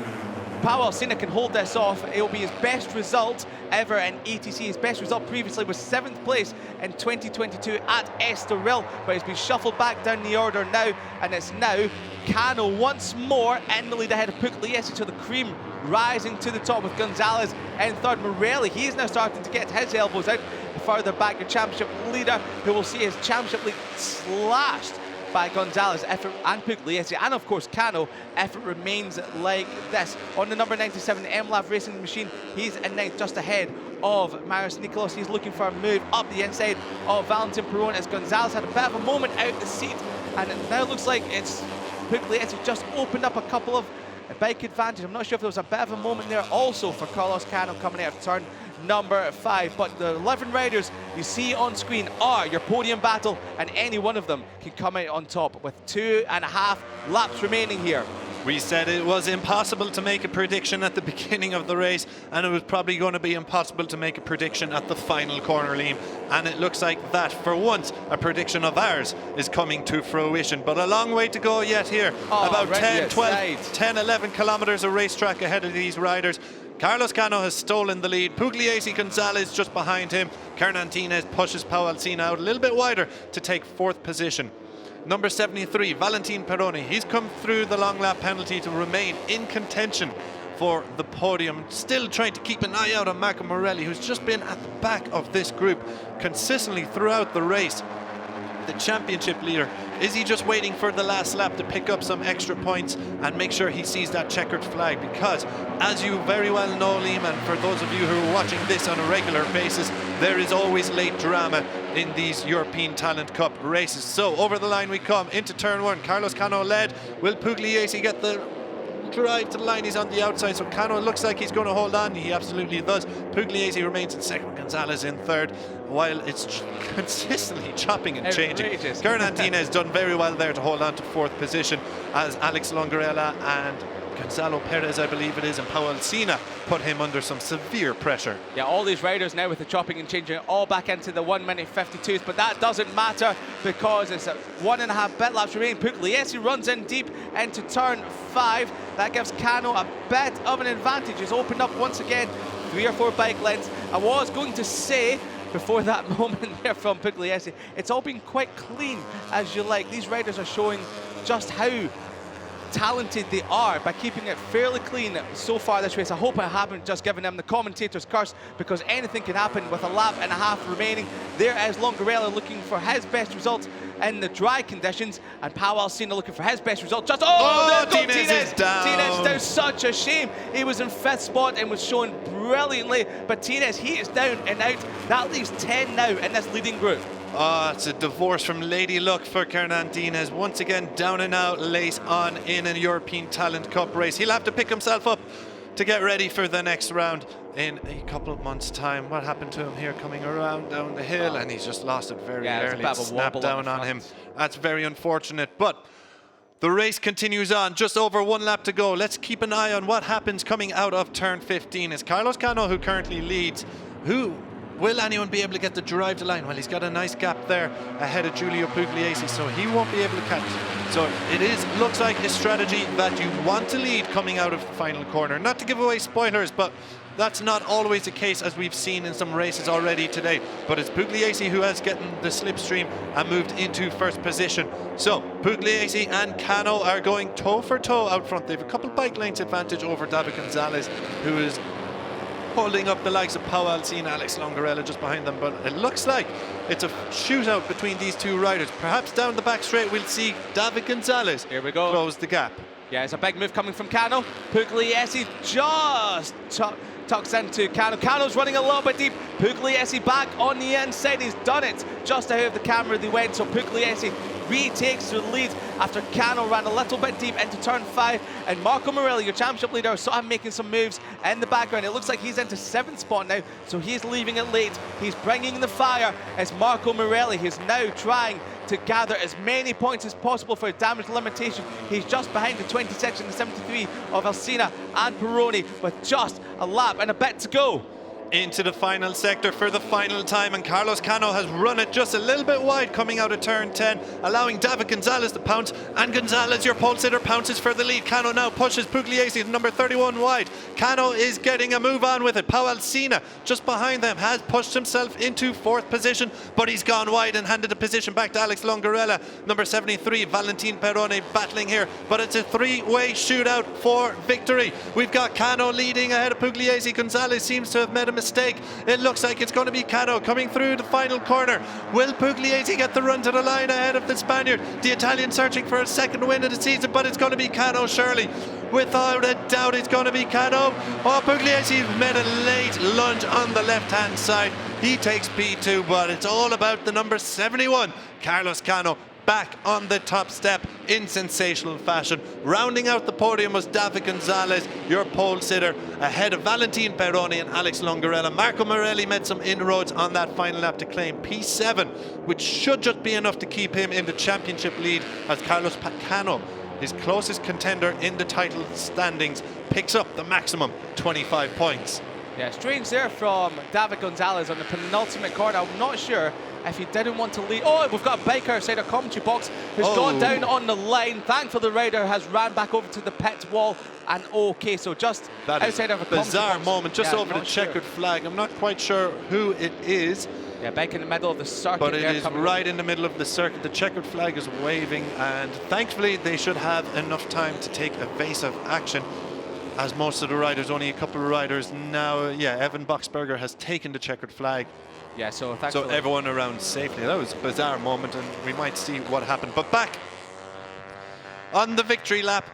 Pau Alsina can hold this off, it will be his best result ever in ETC. His best result previously was 7th place in 2022 at Estoril, but he's been shuffled back down the order now, and it's now Cano once more in the lead ahead of Pugliese, to the cream rising to the top with Gonzalez in third. Morelli, he's now starting to get his elbows out further back. Your championship leader, who will see his championship lead slashed by Gonzalez and Pugliese, and of course Cano, if it remains like this. On the number 97 MLAV Racing machine, he's in ninth, just ahead of Marius Nicolas. He's looking for a move up the inside of Valentin Perron as Gonzalez had a bit of a moment out the seat, and it now looks like it's Pugliese just opened up a couple of bike advantage. I'm not sure if there was a bit of a moment there also for Carlos Cano coming out of turn number 5, but the 11 riders you see on screen are your podium battle, and any one of them can come out on top with 2.5 laps remaining here. We said it was impossible to make a prediction at the beginning of the race, and it was probably going to be impossible to make a prediction at the final corner, Liam. And it looks like that, for once, a prediction of ours is coming to fruition. But a long way to go yet here. About 10, 12, 10, 11 kilometers of racetrack ahead of these riders. Carlos Cano has stolen the lead. Pugliese Gonzalez just behind him. Martinez pushes Pau Alsina out a little bit wider to take 4th position. Number 73, Valentin Perroni. He's come through the long lap penalty to remain in contention for the podium. Still trying to keep an eye out on Marco Morelli, who's just been at the back of this group consistently throughout the race. The championship leader, is he just waiting for the last lap to pick up some extra points and make sure he sees that checkered flag? Because, as you very well know, Liam, and for those of you who are watching this on a regular basis, there is always late drama in these European Talent Cup races. So over the line we come into turn 1. Carlos Cano led. Will Pugliese get the drive to the line? He's on the outside, so Cano looks like he's going to hold on. He absolutely does. Pugliese remains in second, Gonzalez in third, while it's consistently chopping and changing. Martinez has done very well there to hold on to 4th position, as Alex Longarella and Gonzalo Perez, I believe it is, and Pau Alsina put him under some severe pressure. Yeah, all these riders now with the chopping and changing all back into the 1:52s, but that doesn't matter because it's 1.5 bit laps remaining. Pugliese runs in deep into turn 5. That gives Cano a bit of an advantage. He's opened up once again 3 or 4 bike lengths. I was going to say, before that moment there from Pugliese, it's all been quite clean, as you like. These riders are showing just how talented they are by keeping it fairly clean so far this race. I hope I haven't just given them the commentator's curse, because anything can happen with a lap and a half remaining. There is Longarella looking for his best results in the dry conditions, and Pau Alsina looking for his best result. Just Tinez is down. Tinez down, such a shame. He was in 5th spot and was shown brilliantly, but Tinez, he is down and out. That leaves 10 now in this leading group. It's a divorce from Lady Luck for Kernan Tinez. Once again, down and out, lace on in a European Talent Cup race. He'll have to pick himself up to get ready for the next round in a couple of months' time. What happened to him here coming around down the hill? And he's just lost it very early. It snapped down on him. That's very unfortunate. But the race continues on. Just over 1 lap to go. Let's keep an eye on what happens coming out of turn 15. It's Carlos Cano who currently leads. Will anyone be able to get the drive to line? Well, he's got a nice gap there ahead of Giulio Pugliese, so he won't be able to catch. So it looks like a strategy that you want to lead coming out of the final corner. Not to give away spoilers, but that's not always the case, as we've seen in some races already today. But it's Pugliese who has gotten the slipstream and moved into 1st position. So Pugliese and Cano are going toe for toe out front. They have a couple bike lengths advantage over David Gonzalez, who is holding up the likes of Pau Alsina, Alex Longarella just behind them. But it looks like it's a shootout between these two riders. Perhaps down the back straight we'll see David Gonzalez close the gap. Yeah, it's a big move coming from Cano. Pugliese just tucks into Cano. Cano's running a little bit deep. Pugliese back on the inside. He's done it just ahead of the camera they went. So Pugliese retakes the lead after Cano ran a little bit deep into turn 5. And Marco Morelli, your championship leader, saw him making some moves in the background. It looks like he's into 7th spot now, so he's leaving it late. He's bringing the fire as Marco Morelli, who's now trying to gather as many points as possible for a damage limitation. He's just behind the 26 and the 73 of Alsina and Peroni with just a lap and a bit to go. Into the final sector for the final time, and Carlos Cano has run it just a little bit wide coming out of turn 10, allowing David Gonzalez to pounce, and Gonzalez, your pole sitter, pounces for the lead. Cano now pushes Pugliese, number 31, wide. Cano is getting a move on with it. Pau Alsina just behind them has pushed himself into 4th position, but he's gone wide and handed the position back to Alex Longarella. Number 73, Valentin Perone, battling here, but it's a 3-way shootout for victory. We've got Cano leading ahead of Pugliese. Gonzalez seems to have made a mistake. It looks like it's going to be Cano coming through the final corner. Will Pugliese get the run to the line ahead of the Spaniard? The Italian searching for a 2nd win of the season, but it's going to be Cano surely. Without a doubt, it's going to be Cano. Oh, Pugliese made a late lunge on the left-hand side. He takes P2, but it's all about the number 71, Carlos Cano, back on the top step in sensational fashion. Rounding out the podium was David Gonzalez, your pole sitter, ahead of Valentin Peroni and Alex Longarella. Marco Morelli made some inroads on that final lap to claim P7, which should just be enough to keep him in the championship lead, as Carlos Cano, his closest contender in the title standings, picks up the maximum 25 points. Yeah, strange there from David Gonzalez on the penultimate corner. I'm not sure if he didn't want to lead. Oh, we've got a bike outside our commentary box who's gone down on the line. Thankfully, the rider has ran back over to the pit wall and okay. So just that outside of a bizarre box, moment, just over the checkered flag. I'm not quite sure who it is. Yeah, bike in the middle of the circuit. But it is right in the middle of the circuit. The checkered flag is waving, and thankfully they should have enough time to take evasive action, as most of the riders, only a couple of riders now. Yeah, Evan Boxberger has taken the checkered flag. Yeah, so everyone around safely. That was a bizarre moment, and we might see what happened. But back on the victory lap,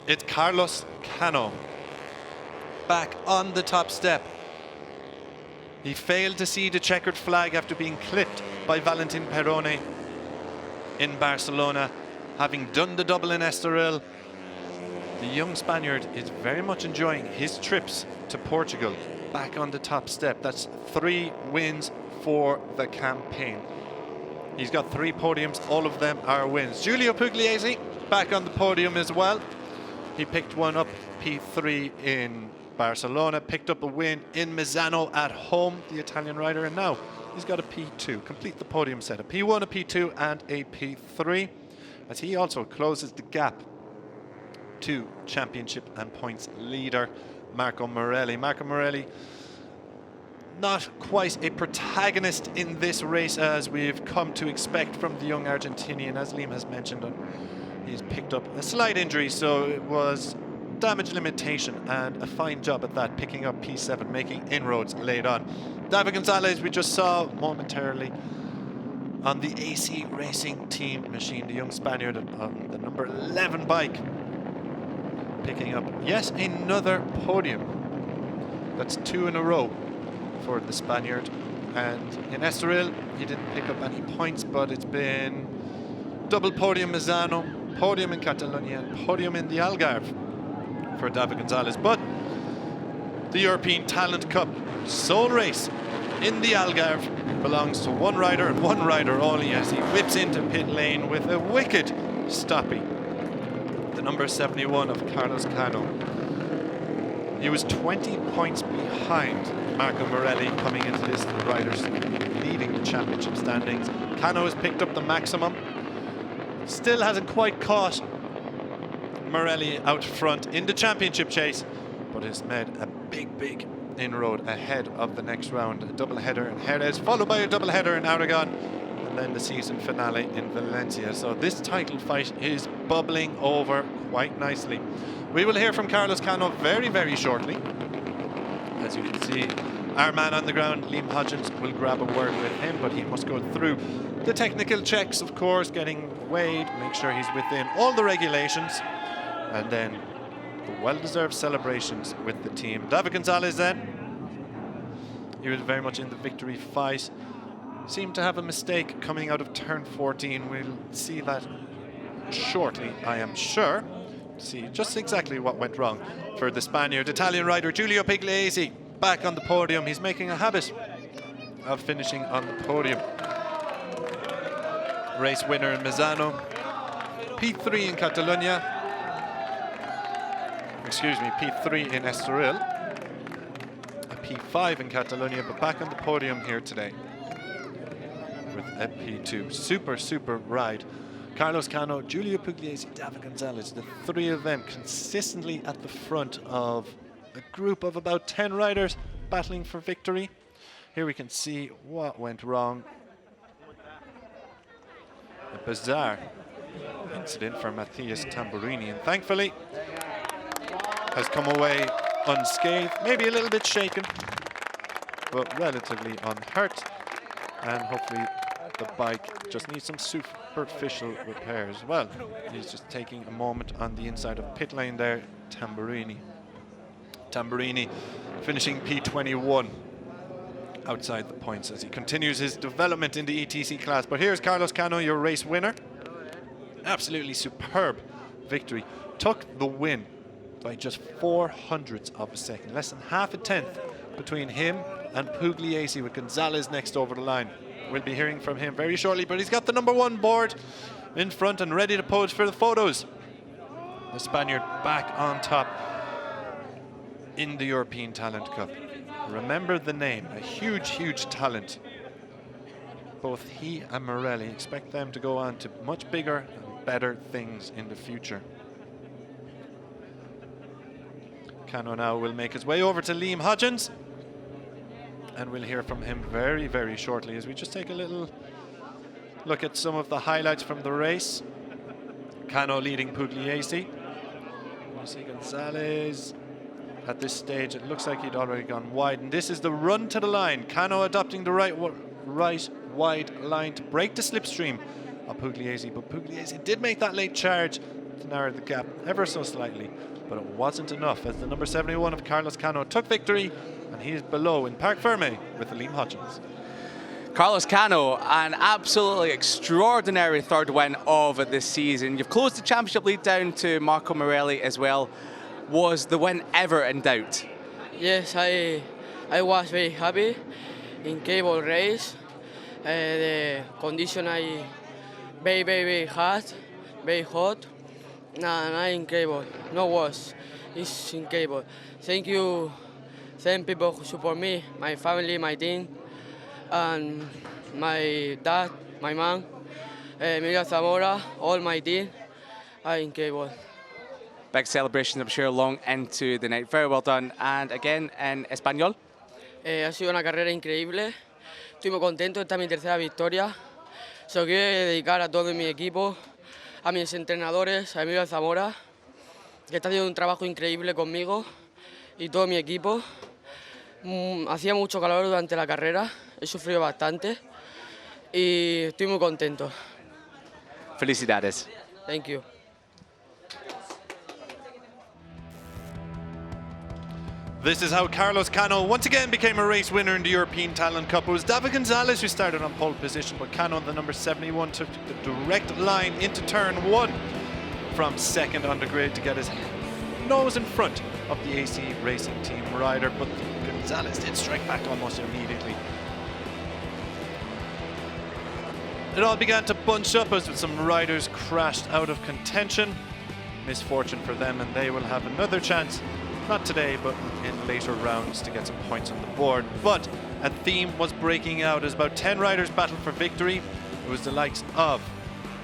it's Carlos Cano back on the top step. He failed to see the checkered flag after being clipped by Valentin Perone in Barcelona, having done the double in Estoril. The young Spaniard is very much enjoying his trips to Portugal. Back on the top step. That's 3 wins for the campaign. He's got 3 podiums, all of them are wins. Giulio Pugliese back on the podium as well. He picked one up, P3 in Barcelona, picked up a win in Misano at home, the Italian rider, and now he's got a P2. Complete the podium set, a P1, a P2 and a P3, as he also closes the gap to championship and points leader Marco Morelli. Marco Morelli, not quite a protagonist in this race as we've come to expect from the young Argentinian, as Liam has mentioned He's picked up a slight injury, so it was damage limitation, and a fine job at that, picking up P7, making inroads late on. David Gonzalez, we just saw momentarily on the AC Racing Team machine, the young Spaniard on the number 11 bike, picking up yet another podium. That's 2 in a row for the Spaniard. And in Estoril, he didn't pick up any points, but it's been double podium Misano, podium in Catalonia, and podium in the Algarve for David Gonzalez. But the European Talent Cup sole race in the Algarve belongs to one rider and one rider only, as he whips into pit lane with a wicked stoppie. The number 71 of Carlos Cano. He was 20 points behind Marco Morelli coming into this, the riders leading the championship standings. Cano has picked up the maximum. Still hasn't quite caught Morelli out front in the championship chase, but has made a big inroad ahead of the next round. A double header in Jerez, followed by a double header in Aragon, and then the season finale in Valencia. So this title fight is bubbling over quite nicely. We will hear from Carlos Cano very shortly. As you can see, our man on the ground, Liam Hodgins, will grab a word with him, but he must go through the technical checks, of course, getting weighed, make sure he's within all the regulations, and then the well-deserved celebrations with the team. David Gonzalez then, he was very much in the victory fight. Seemed to have a mistake coming out of turn 14. We'll see that shortly, I am sure. See just exactly what went wrong for the Spaniard. Italian rider Giulio Pugliese back on the podium. He's making a habit of finishing on the podium. Race winner in Misano, P3 in Catalonia, excuse me, P3 in Estoril, a P5 in Catalonia, but back on the podium here today with a P2. Super ride. Carlos Cano, Giulio Pugliese, David Gonzalez, the three of them consistently at the front of a group of about 10 riders battling for victory. Here we can see what went wrong. A bizarre incident for Mathias Tamburini, and thankfully has come away unscathed, maybe a little bit shaken, but relatively unhurt, and hopefully the bike just needs some superficial repairs. Well, he's just taking a moment on the inside of pit lane there. Tamburini finishing P21 outside the points as he continues his development in the ETC class. But here's Carlos Cano, your race winner. Absolutely superb victory. Took the win by just 0.04 of a second, less than half a tenth between him and Pugliese, with Gonzalez next over the line. We'll be hearing from him very shortly, but he's got the number 1 board in front and ready to pose for the photos. The Spaniard back on top in the European Talent Cup. Remember the name, a huge talent. Both he and Morelli, expect them to go on to much bigger and better things in the future. Cano now will make his way over to Liam Hodgins, and we'll hear from him very shortly as we just take a little look at some of the highlights from the race. Cano leading Pugliese. You see Gonzalez at this stage, it looks like he'd already gone wide, and this is the run to the line. Cano adopting the right wide line to break the slipstream of Pugliese, but Pugliese did make that late charge to narrow the gap ever so slightly, but it wasn't enough as the number 71 of Carlos Cano took victory, and he is below in Parc Ferme with Liam Hodgins. Carlos Cano, an absolutely extraordinary third win of this season. You've closed the championship lead down to Marco Morelli as well. Was the win ever in doubt? Yes, I was very happy in cable race. The condition I very hot, very hot. And I in cable, no worse. It's in cable. Thank you, thank people who support me, my family, my team, and my dad, my mom, Miguel Zamora, all my team are in cable. Big celebration, I'm sure, long into the night. Very well done. And again, in Español. Ha sido una carrera increíble. Estoy muy contento. Esta es mi tercera victoria. Se lo quiero dedicar a todo mi equipo, a mis entrenadores, a Emilio Zamora, que está haciendo un trabajo increíble conmigo y todo mi equipo. Hacía mucho calor durante la carrera, he sufrido bastante y estoy muy contento. Felicidades. Thank you. This is how Carlos Cano once again became a race winner in the European Talent Cup. It was David Gonzalez who started on pole position, but Cano, the number 71, took the direct line into turn 1 from second on the grid to get his nose in front of the AC Racing Team rider, but Gonzalez did strike back almost immediately. It all began to bunch up as some riders crashed out of contention. Misfortune for them, and they will have another chance, not today, but in later rounds to get some points on the board. But a theme was breaking out as about 10 riders battled for victory. It was the likes of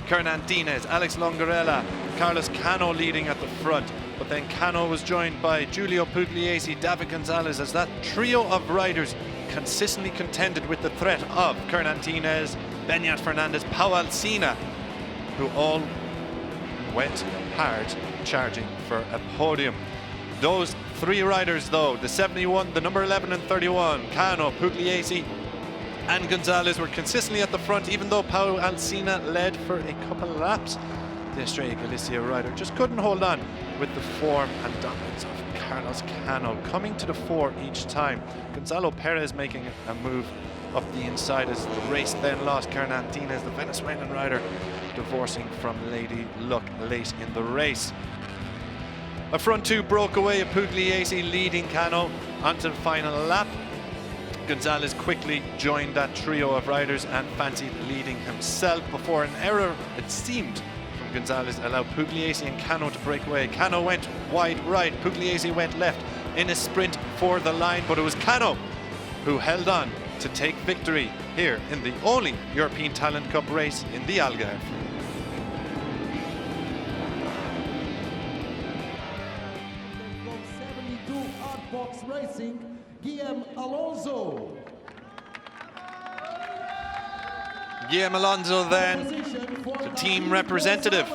Kernan Dines, Alex Longarella, Carlos Cano leading at the front. But then Cano was joined by Giulio Pugliese, David Gonzalez, as that trio of riders consistently contended with the threat of Kernan Dines, Beñat Fernandez, Pau Alsina, who all went hard charging for a podium. Those three riders though, the 71, the number 11 and 31, Cano, Pugliese and Gonzalez were consistently at the front, even though Pau Alsina led for a couple of laps. The Estrella Galicia rider just couldn't hold on with the form and dominance of Carlos Cano, coming to the fore each time. Gonzalo Perez making a move up the inside as the race then lost Kernan Dines, the Venezuelan rider, divorcing from Lady Luck late in the race. A front two broke away, Pugliese leading Cano onto the final lap. Gonzalez quickly joined that trio of riders and fancied leading himself before an error, it seemed, from Gonzalez allowed Pugliese and Cano to break away. Cano went wide right, Pugliese went left in a sprint for the line, but it was Cano who held on to take victory here in the only European Talent Cup race in the Algarve. Box Racing, Guillaume Alonso. Guillaume Alonso then, the team representative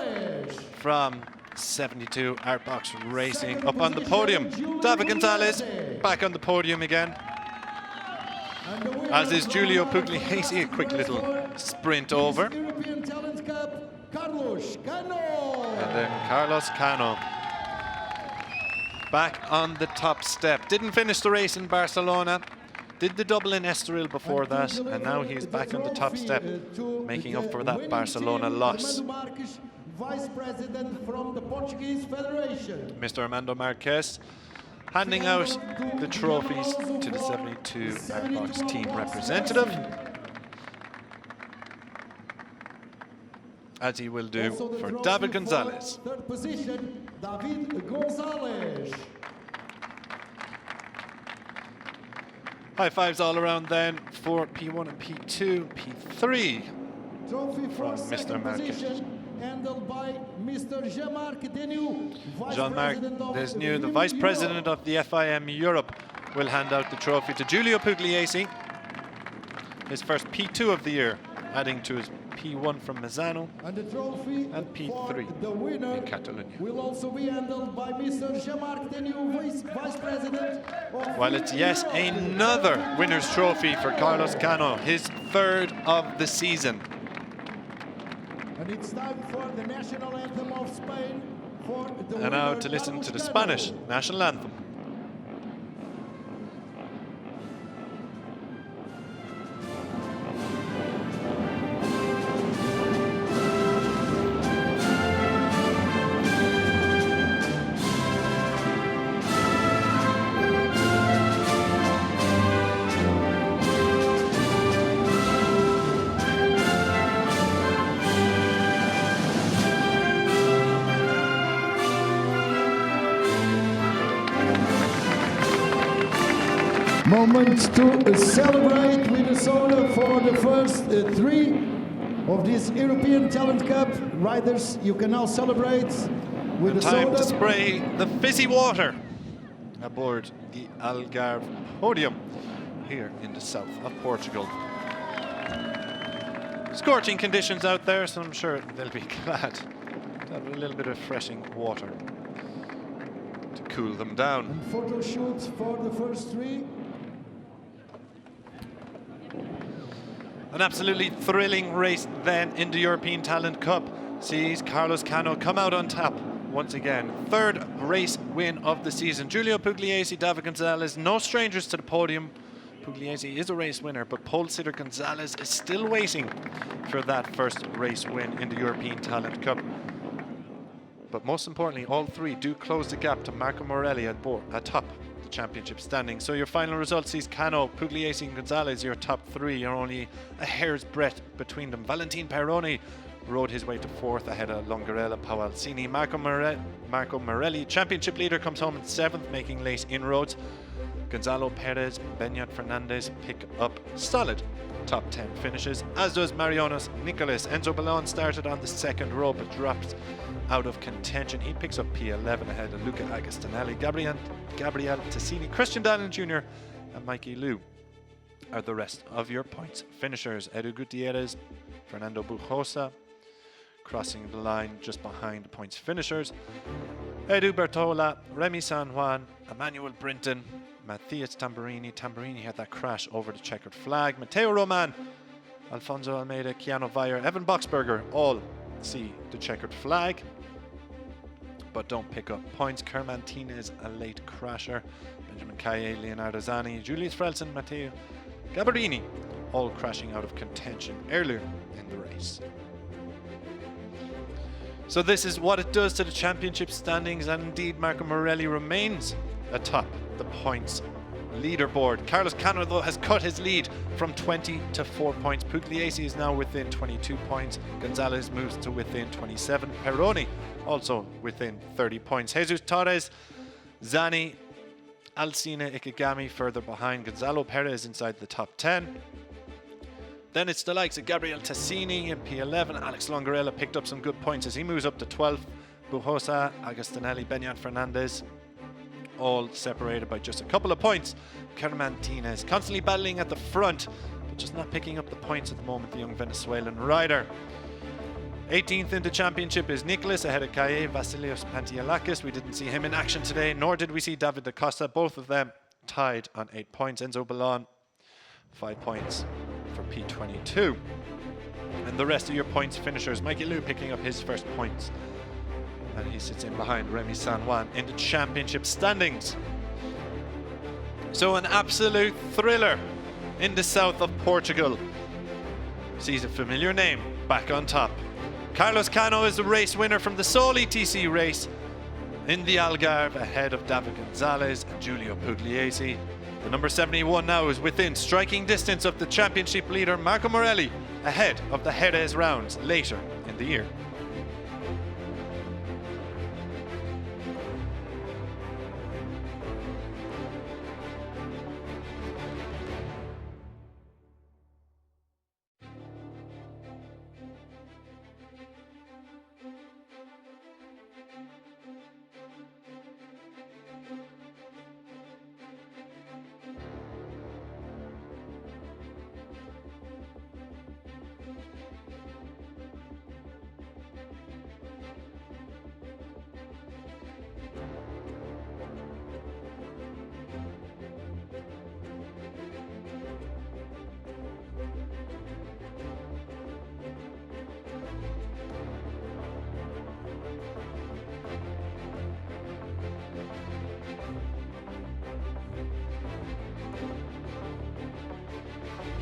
from 72 Artbox Racing, up on the podium. David Gonzalez back on the podium again, as is Giulio Pugliese, a quick little sprint over. And then Carlos Cano back on the top step. Didn't finish the race in Barcelona, did the double in Estoril before that, and now he's back on the top step, making up for that Barcelona loss. Vice President from the Portuguese Federation, Mr. Armando Marquez handing out the trophies to the 72 Artbox team representative, as he will do for David Gonzalez. Third position, David Gonzalez. High fives all around then for P1 and P2, P3 Trophy from Mr. Marquez. Handled by Mr. Jean-Marc Desnieux, Jean-Marc Desnieux, the Vice President of the FIM Europe, will hand out the trophy to Giulio Pugliese, his first P2 of the year, adding to his P1 from Mezzano and the trophy and P3 the winner in Catalonia. Will also be handled by Mr. Jean-Marc Desnieux, Vice President of While it's yes, another winner's trophy for Carlos Cano, his third of the season. And it's time for the national anthem of Spain. For the And now winner, to listen Carlos to the Cano. Spanish national anthem. Moment to celebrate Minnesota for the first three of this European Talent Cup. Riders, you can now celebrate with the Time soda. to spray the fizzy water aboard the Algarve Podium here in the south of Portugal. Scorching conditions out there, so I'm sure they'll be glad Have a little bit of refreshing water to cool them down. And photo shoot for the first three. An absolutely thrilling race then in the European Talent Cup sees Carlos Cano come out on top once again. Third race win of the season. Giulio Pugliese, David Gonzalez, no strangers to the podium. Pugliese is a race winner, but pole sitter Gonzalez is still waiting for that first race win in the European Talent Cup. But most importantly, all three do close the gap to Marco Morelli atop the championship standing. So your final result sees Cano, Pugliese and Gonzalez, your top three. You're only a hair's breadth between them. Valentin Peroni rode his way to fourth ahead of Longarella, Pau Alcini. Marco Morelli, championship leader, comes home in seventh, making late inroads. Gonzalo Perez, Beñat Fernandez pick up solid top 10 finishes, as does Marianos Nicolas. Enzo Ballon started on the second row but dropped out of contention. He picks up P11 ahead of Luca Agostinelli. Gabriel Tassini, Christian Dallin Jr. and Mikey Liu are the rest of your points finishers. Edu Gutierrez, Fernando Bujosa crossing the line just behind the points finishers. Edu Bertola, Remy San Juan, Emmanuel Brinton, Matthias Tamburini. Tamburini had that crash over the checkered flag. Matteo Roman, Alfonso Almeida, Keanu Weyer, Evan Boxberger all see the checkered flag but don't pick up points. Kerman Martinez, a late crasher. Benjamin Calle, Leonardo Zani, Julius Frelson, Matteo Gabarini all crashing out of contention earlier in the race. So this is what it does to the championship standings, and indeed Marco Morelli remains atop the points leaderboard. Carlos Cano though has cut his lead from 20 to 4 points. Pugliese is now within 22 points. Gonzalez moves to within 27. Peroni also within 30 points. Jesus Torres, Zani, Alcina Ikegami further behind. Gonzalo Perez inside the top 10. Then it's the likes of Gabriel Tassini in P11. Alex Longarella picked up some good points as he moves up to 12th. Bujosa, Agostinelli, Beñat Fernandez all separated by just a couple of points. Kerman Martinez constantly battling at the front, but just not picking up the points at the moment, the young Venezuelan rider. 18th in the championship is Nicolas ahead of Calle, Vasilios Pantialakis. We didn't see him in action today, nor did we see David da Costa. Both of them tied on 8 points. Enzo Ballon, 5 points for P22. And the rest of your points finishers, Mikey Liu picking up his first points, and he sits in behind Remy San Juan in the championship standings. So an absolute thriller in the south of Portugal sees a familiar name back on top. Carlos Cano is the race winner from the sole ETC race in the Algarve ahead of David Gonzalez and Giulio Pugliese. The number 71 now is within striking distance of the championship leader Marco Morelli ahead of the Jerez rounds later in the year.